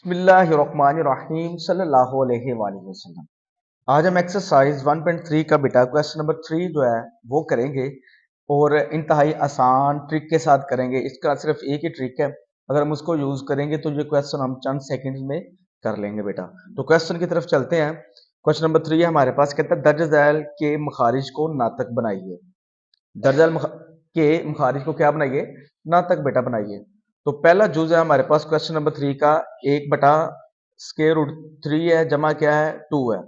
बिस्मिल्लाहिर्रहमानिर्रहीम सल्लल्लाहु अलैहि वसल्लम। आज हम एक्सरसाइज 1.3 का बेटा क्वेश्चन नंबर 3 जो है वो करेंगे और इंतहाई आसान ट्रिक के साथ करेंगे। इसका सिर्फ एक ही ट्रिक है, अगर हम उसको यूज करेंगे तो ये क्वेश्चन हम चंद सेकंड में कर लेंगे बेटा। तो क्वेश्चन की तरफ चलते हैं। क्वेश्चन नंबर 3 हमारे पास कहता है दर्ज झैल के मखारिज को नातक बनाइए। दर्ज झैल के मखारिज को क्या बनाइए? नातक बेटा बनाइए। तो पहला जुज है हमारे पास क्वेश्चन नंबर 3 का 1/√3 है, जमा क्या है 2 है।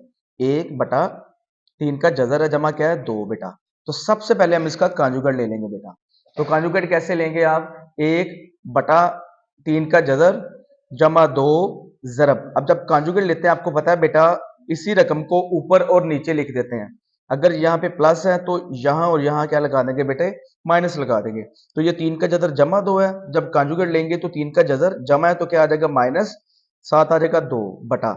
1/3 का जजर है, जमा क्या है 2 बेटा। तो सबसे पहले हम इसका कांजुगेट ले लेंगे बेटा। तो कांजुगेट कैसे लेंगे आप? 1/3 का जजर जमा 2 जरब। अब जब कांजुगेट लेते हैं आपको पता है बेटा, इसी रकम को ऊपर और नीचे लिख देते हैं। अगर यहाँ पे प्लस है तो यहाँ और यहाँ क्या लगा देंगे बेटे? माइनस लगा देंगे। तो ये 3 का जजर जमा 2 है, जब कांजुगेट लेंगे तो 3 का जजर जमा है तो क्या आ जाएगा? माइनस 7 आ जाएगा 2 बटा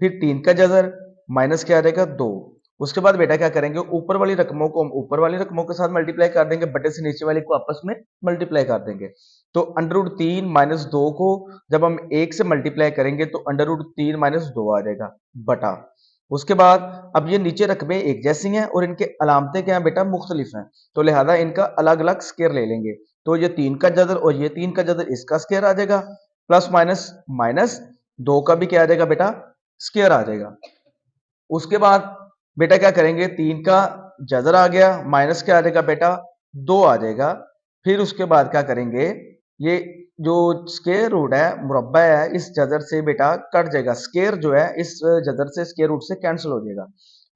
फिर 3 का जजर माइनस क्या आ जाएगा 2। उसके बाद बेटा क्या करेंगे? ऊपर वाली रकमों को हम ऊपर वाली रकमों के साथ मल्टीप्लाई कर देंगे, बटे से नीचे वाली को आपस में मल्टीप्लाई कर देंगे। तो √3 माइनस 2 को जब हम 1 से मल्टीप्लाई करेंगे तो √3 माइनस 2 आ जाएगा बटा। उसके बाद अब ये नीचे रकबे एक जैसी हैं और इनके अलामतें क्या हैं बेटा? मुख्तलिफ हैं, तो लिहाजा इनका अलग अलग स्केयर ले लेंगे। तो ये 3 का जदर और ये 3 का जदर इसका स्केयर आ जाएगा, प्लस माइनस माइनस 2 का भी क्या आ जाएगा बेटा? स्केयर आ जाएगा। उसके बाद बेटा क्या करेंगे? 3 का जदर आ गया, माइनस क्या आ जाएगा बेटा? 2 आ जाएगा। फिर उसके बाद क्या करेंगे? ये जो स्केयर रूट है, मुरब्बा है, इस जदर से बेटा कट जाएगा। स्केयर जो है इस जदर से स्केयर रूट से कैंसिल हो जाएगा।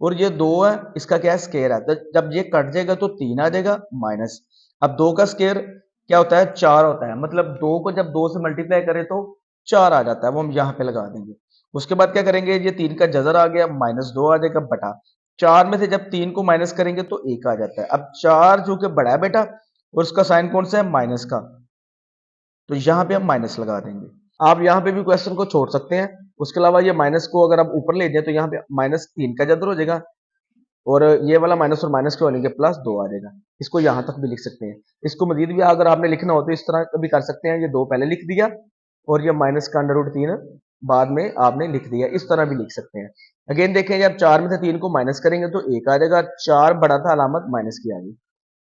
और ये 2 है, इसका क्या है? स्केयर है। तो जब ये कट जाएगा तो 3 आ जाएगा माइनस। अब 2 का स्केयर क्या होता है? 4 होता है। मतलब 2 को जब 2 से मल्टीप्लाई करें तो 4 आ जाता है, वो हम यहाँ पे लगा देंगे। उसके बाद क्या करेंगे? ये 3 का जजर आ गया, माइनस 2 आ जाएगा बटा 4 में से जब 3 को माइनस करेंगे तो 1 आ जाता है। अब 4 जो कि बड़ा है बेटा और उसका साइन कौन सा है? माइनस का, तो यहां पे हम माइनस लगा देंगे। आप यहां पे भी क्वेश्चन को छोड़ सकते हैं। उसके अलावा ये माइनस को अगर आप ऊपर ले जाए तो यहाँ पे -3 का जदर हो जाएगा और ये वाला माइनस और माइनस के हो लेंगे +2 आ जाएगा। इसको यहां तक भी लिख सकते हैं। इसको मजीद भी अगर आपने लिखना हो तो इस तरह भी कर सकते हैं। ये 2 पहले लिख दिया और ये माइनस का √3 बाद में आपने लिख दिया, इस तरह भी लिख सकते हैं। अगेन देखें, जब 4 में से 3 को माइनस करेंगे तो 1 आ जाएगा। 4 बड़ा था, अलामत माइनस की आ गई।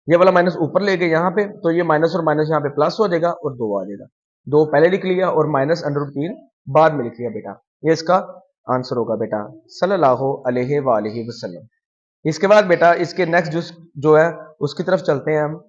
ये वाला माइनस ऊपर ले गए यहाँ पे, तो ये माइनस और माइनस यहाँ पे प्लस हो जाएगा और 2 आ जाएगा। 2 पहले लिख लिया और माइनस √3 बाद में लिख लिया बेटा। ये इसका आंसर होगा बेटा, सल्लल्लाहु अलैहि वसल्लम। इसके बाद बेटा इसके नेक्स्ट जुज जो है उसकी तरफ चलते हैं हम।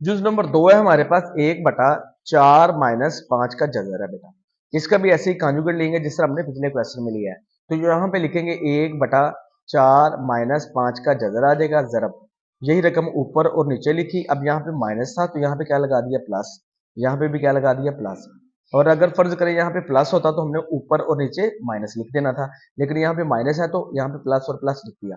जुज नंबर 2 है हमारे पास 1/4 माइनस 5 का जजर है बेटा। इसका भी ऐसे ही कांजुगेट लेंगे जिस तरह हमने पिछले क्वेश्चन में लिया है। तो यहाँ पे लिखेंगे 1/4 माइनस 5 का जजर आ जाएगा जरब। यही रकम ऊपर और नीचे लिखी। अब यहाँ पे माइनस था तो यहाँ पे क्या लगा दिया? प्लस। यहाँ पे भी क्या लगा दिया? प्लस। और अगर फर्ज करें यहाँ पे प्लस होता तो हमने ऊपर और नीचे माइनस लिख देना था, लेकिन यहाँ पे माइनस है तो यहाँ पे प्लस और प्लस लिख दिया।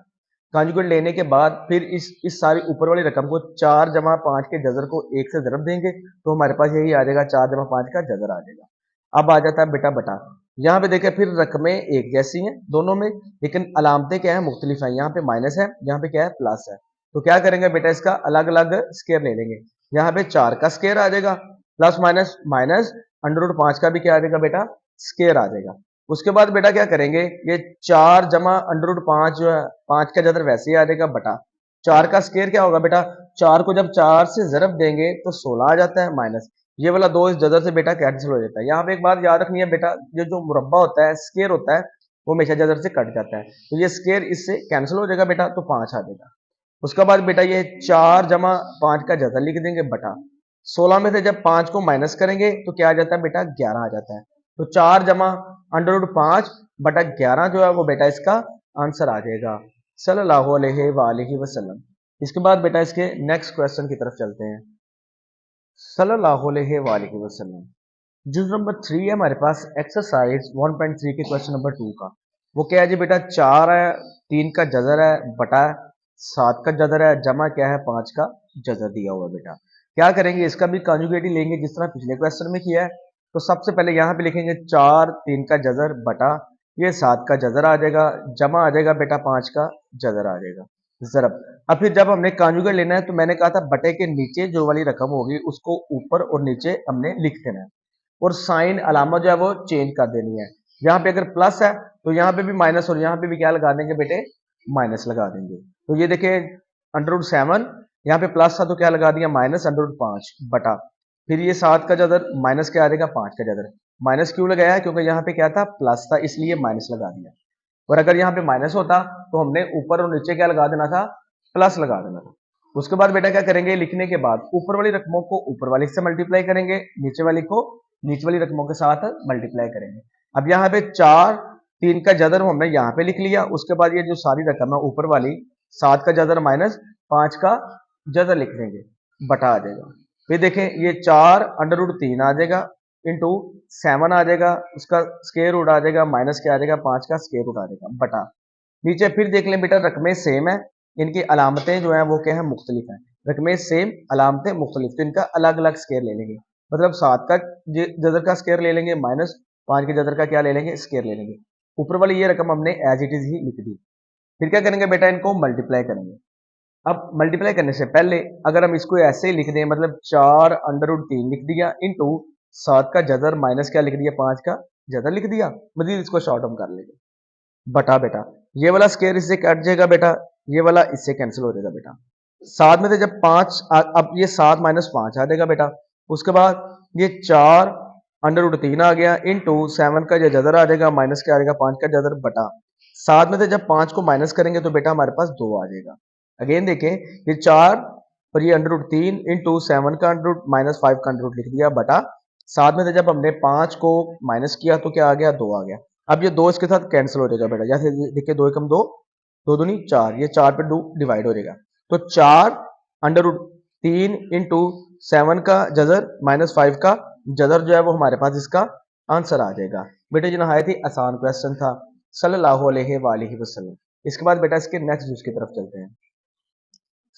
कांजुगेट लेने के बाद फिर इस सारी ऊपर वाली रकम को 4 जमा 5 के जजर को 1 से जरब देंगे तो हमारे पास यही आ जाएगा, 4 जमा 5 का जजर आ जाएगा। अब आ जाता है बेटा बटा। यहाँ पे देखें फिर रकमें एक जैसी हैं दोनों में, लेकिन अलामतें क्या है? मुख्तलिफ हैं। यहाँ पे माइनस है, यहाँ पे क्या है? प्लस है। तो क्या करेंगे बेटा? इसका अलग अलग स्केयर ले लेंगे। यहाँ पे 4 का स्केयर आ जाएगा, प्लस माइनस माइनस √5 का भी क्या आ जाएगा बेटा? स्केयर आ जाएगा। उसके बाद बेटा क्या करेंगे? ये 4 जमा √5 जो है 5 का जदर वैसे ही आ जाएगा बटा 4 का स्केयर क्या होगा बेटा? 4 को जब 4 से जरब देंगे तो 16 आ जाता है माइनस। ये वाला 2 इस जदर से बेटा कैंसिल हो जाता है। यहाँ पे एक बात याद रखनी है बेटा, ये जो मुरब्बा होता है, स्केयर होता है, वो हमेशा जदर से कट जाता है। तो ये स्केयर इससे कैंसिल हो जाएगा बेटा, तो 5 आ जाएगा। उसके बाद बेटा ये 4 जमा 5 का जदर लिख देंगे बटा 16 में से जब 5 को माइनस करेंगे तो क्या आ जाता है बेटा? 11 आ जाता है। तो 4 जमा √5 बटा 11 जो है वो बेटा इसका आंसर आ जाएगा, सल्लल्लाहु अलैहि वसल्लम। इसके बाद बेटा इसके नेक्स्ट क्वेश्चन की तरफ चलते हैं। सल्लल्लाहु अलैहि वसल्लम। जुज नंबर 3 है हमारे पास एक्सरसाइज 1.3 के क्वेश्चन नंबर 2 का। वो क्या है जी बेटा? 4 है, 3 का जजर है बटा 7 का जजर है, जमा क्या है? 5 का जजर दिया हुआ है बेटा। क्या करेंगे? इसका भी कांजुगेट ही लेंगे जिस तरह पिछले क्वेश्चन में किया है। तो सबसे पहले यहाँ पे लिखेंगे 4 3 का जजर बटा ये 7 का जजर आ जाएगा, जमा आ जाएगा बेटा 5 का जजर आ जाएगा जरब। अब फिर जब हमने कांजुगेट लेना है तो मैंने कहा था बटे के नीचे जो वाली रकम होगी उसको ऊपर और नीचे हमने लिख देना है। और साइन अलामत जो है वो चेंज कर देनी है। यहाँ पे अगर प्लस है तो यहाँ पे भी माइनस और यहाँ पे भी क्या लगा देंगे बेटे, माइनस लगा देंगे। तो ये देखिए √7, यहाँ पे प्लस था तो क्या लगा दिया, माइनस √5 बटा, फिर ये 7 का जदर माइनस क्या आ जाएगा, 5 का जदर। माइनस क्यों लगाया है, क्योंकि यहाँ पे क्या था, प्लस था, इसलिए माइनस लगा दिया। और अगर यहाँ पे माइनस होता तो हमने ऊपर और नीचे क्या लगा देना था, प्लस लगा देना था। उसके बाद बेटा क्या करेंगे, लिखने के बाद ऊपर वाली रकमों को ऊपर वाली से मल्टीप्लाई करेंगे, नीचे वाली को नीचे वाली रकमों के साथ मल्टीप्लाई करेंगे। अब यहाँ पे 4, 3 का जदर हमने यहाँ पे लिख लिया। उसके बाद ये जो सारी रकम है ऊपर वाली, 7 का जदर माइनस 5 का जदर लिख देंगे, बटा आ जाएगा। फिर देखें ये 4√3 आ जाएगा, इंटू 7 आ जाएगा, उसका स्क्वायर रूट आ जाएगा, माइनस क्या आ जाएगा, 5 का स्क्वायर रूट आ जाएगा, बटा। नीचे फिर देख लें बेटा, रकमें सेम है, इनकी अलामतें जो है वो क्या है, मुख्तलिफ है। रकमें सेम, अलामतें मुख्तलिफ, तो इनका अलग अलग स्क्वायर ले लेंगे। मतलब 7 का जदर का स्क्वायर ले लेंगे, माइनस 5 के जदर का क्या ले लेंगे, स्क्वायर ले लेंगे। ऊपर वाली ये रकम हमने एज इट इज ही लिख दी। फिर क्या करेंगे बेटा, इनको मल्टीप्लाई करेंगे। अब मल्टीप्लाई करने से पहले अगर हम इसको ऐसे ही लिख दें, मतलब 4√3 लिख दिया, इंटू 7 का जदर माइनस क्या लिख दिया, 5 का जदर लिख दिया, मजीद इसको शॉर्ट हम कर लेंगे, बटा बेटा। ये वाला स्क्वायर इससे कट जाएगा बेटा, ये वाला इससे कैंसिल हो जाएगा बेटा। 7 में से जब 5, अब ये 7 माइनस 5 आ जाएगा बेटा। उसके बाद ये 4√3 आ गया, इंटू 7 का जो जदर आ जाएगा, माइनस क्या आ जाएगा, 5 का जदर, बटा। 7 में से जब 5 को माइनस करेंगे तो बेटा हमारे पास 2 आ जाएगा। अगेन देखें, ये 4 और ये √3 इंटू 7 का अंडर माइनस 5 का अंडर लिख दिया, बटा। 7 में से जब हमने 5 को माइनस किया तो क्या आ गया, 2 आ गया। अब ये 2 इसके साथ कैंसिल हो जाएगा बेटा, जैसे देखिए 2 एकम 2, 2 दूनी 4, ये 4 पे 2 डिवाइड हो जाएगा। तो 4√3 इंटू 7 का जजर माइनस 5 का जजर जो है वो हमारे पास इसका आंसर आ जाएगा। बेटा जी नहायत ही आसान क्वेश्चन था, सल्लल्लाहु अलैहि वसल्लम। इसके बाद बेटा इसके नेक्स्ट जूस की तरफ चलते हैं,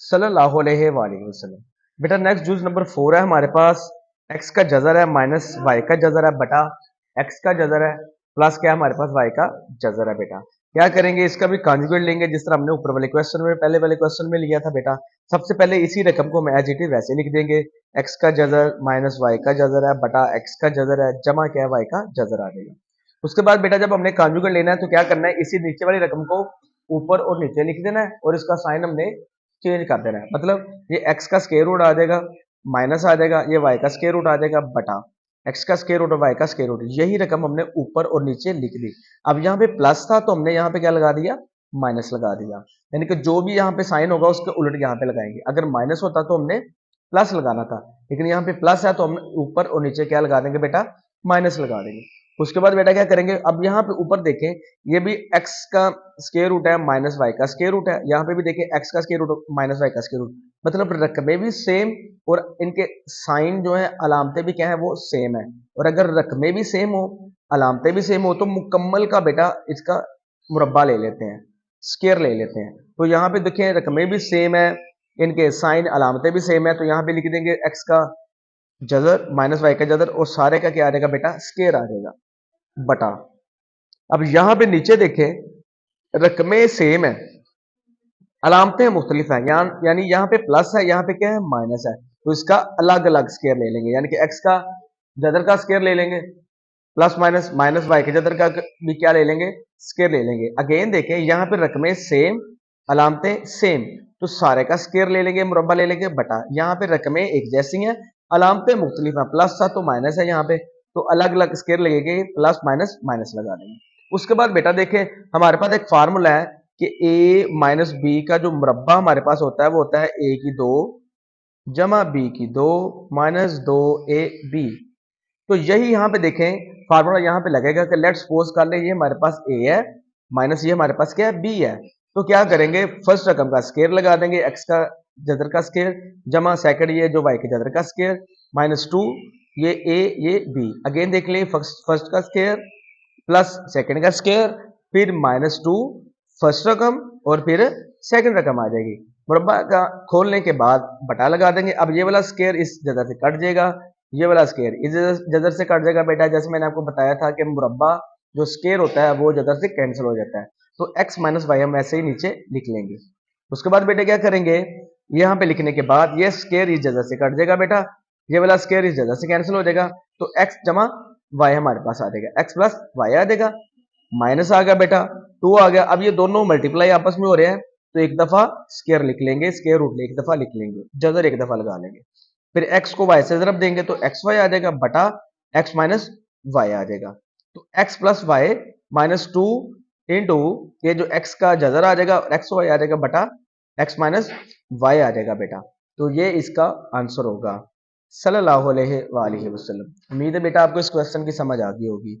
सल्लल्लाहु अलैहि वसल्लम। बेटा नेक्स्ट जूस नंबर 4 है हमारे पास, एक्स का जजर है माइनस वाई का जजर है, बटा एक्स का जजर है प्लस क्या है हमारे पास, वाई का जजर है। बेटा क्या करेंगे, इसका भी कॉन्जुगेट लेंगे जिस तरह हमने ऊपर वाले क्वेश्चन में, पहले वाले क्वेश्चन में लिया था बेटा। सबसे पहले इसी रकम को हम एज इट इज वैसे लिख देंगे, एक्स का जजर माइनस वाई का जजर है, बटा एक्स का जजर है जमा क्या है, वाई का जजर आ जाएगा। उसके बाद बेटा जब हमने कॉन्जुगेट लेना है तो क्या करना है, इसी नीचे वाली रकम को ऊपर और नीचे लिख देना है और इसका साइन हमने चेंज कर देना है। मतलब ये x का स्क्वायर रूट आ जाएगा, माइनस आ जाएगा, ये y का स्क्वायर रूट आ जाएगा, बटा x का स्क्वायर रूट और y का स्क्वायर रूट। यही रकम हमने ऊपर और नीचे लिख दी। अब यहाँ पे प्लस था तो हमने यहाँ पे क्या लगा दिया, माइनस लगा दिया। यानी कि जो भी यहाँ पे साइन होगा उसके उलट यहाँ पे लगाएंगे। अगर माइनस होता तो हमने प्लस लगाना था, लेकिन यहाँ पे प्लस है तो हम ऊपर और नीचे क्या लगा देंगे बेटा, माइनस लगा देंगे। उसके बाद बेटा क्या करेंगे, अब यहाँ पे ऊपर देखें, ये भी x का स्क्वायर रूट है माइनस वाई का स्क्वायर रूट है, यहाँ पे भी देखें x का स्क्वायर रूट माइनस वाई का स्क्वायर रूट, मतलब रकमें भी सेम और इनके साइन जो है अलामतें भी क्या है वो सेम है। और अगर रकमें भी सेम हो अलामतें भी सेम हो तो मुकम्मल का बेटा इसका मुरब्बा ले लेते हैं, स्क्वायर ले लेते हैं। तो यहाँ पे देखें रकमें भी सेम है, इनके साइन अलामतें भी सेम है, तो यहाँ पे लिख देंगे x का जजर माइनस वाई का जजर और सारे का क्या आ जाएगा बेटा, स्क्वायर आ जाएगा, बटा। अब यहां पे नीचे देखें रकमें सेम है, अलामतें मुख्तलिफ हैं, यानी यहाँ पे प्लस है, यहाँ पे क्या है, माइनस है, तो इसका अलग अलग स्क्वायर ले लेंगे। यानी कि एक्स का जदर का स्क्वायर ले लेंगे, प्लस माइनस माइनस वाई के जदर का भी क्या ले लेंगे, स्क्वायर ले लेंगे। अगेन देखें यहाँ पे रकमें सेम अलामतें सेम, तो सारे का स्क्वायर ले लेंगे, मुरब्बा ले लेंगे, बटा। यहाँ पे रकमें एक जैसी हैं, अलामतें मुख्तलिफ हैं, प्लस था तो माइनस है यहाँ पे, तो अलग अलग स्क्वायर लगेंगे, प्लस माइनस माइनस लगा देंगे। उसके बाद बेटा देखें हमारे पास एक फार्मूला है कि a माइनस बी का जो मुरब्बा हमारे पास होता है वो होता है a की 2 जमा b की 2 माइनस 2ab। तो यही यहाँ पे देखें फार्मूला यहाँ पे लगेगा कि लेट्स सपोज कर ले ये हमारे पास a है माइनस ये हमारे पास क्या है b है। तो क्या करेंगे, फर्स्ट रकम का स्क्वायर लगा देंगे, x का जदर का स्क्वायर जमा सेकंड ये जो y के जदर का स्क्वायर माइनस 2 ये a ये b। अगेन देख ले फर्स्ट का स्क्वायर प्लस सेकंड का स्क्वायर फिर माइनस 2 फर्स्ट रकम और फिर सेकंड रकम आ जाएगी। मुरब्बा का खोलने के बाद बटा लगा देंगे। अब ये वाला स्क्वायर इस जदर से कट जाएगा, ये वाला स्क्वायर इस जदर से कट जाएगा बेटा। जैसे मैंने आपको बताया था कि मुरब्बा जो स्क्वायर होता है वो जदर से कैंसिल हो जाता है, तो x माइनस वाई हम ऐसे ही नीचे लिख लेंगे। उसके बाद बेटा क्या करेंगे, यहाँ पे लिखने के बाद ये स्क्वायर इस जदर से कट जाएगा बेटा, ये वाला स्क्वायर इस जगह से कैंसिल हो जाएगा, तो x जमा y हमारे पास आ जाएगा, x प्लस वाई आ जाएगा, माइनस आ गया बेटा 2 आ गया। अब ये दोनों मल्टीप्लाई आपस में हो रहे हैं, तो एक दफा स्क्वायर लिख लेंगे, स्क्वायर रूट एक दफा लिख लेंगे, जजर एक दफा लगा लेंगे, फिर x को y से ज़रब देंगे तो एक्स वाई आ जाएगा बटा x माइनस वाई आ जाएगा। तो x plus Y minus 2 into ये जो x का जजर आ जाएगा, एक्स वाई आ जाएगा बटा x माइनस वाई आ जाएगा बेटा। तो ये इसका आंसर होगा सल्लल्लाहु अलैहि वसल्लम। उम्मीद है बेटा आपको इस क्वेश्चन की समझ आ गई होगी।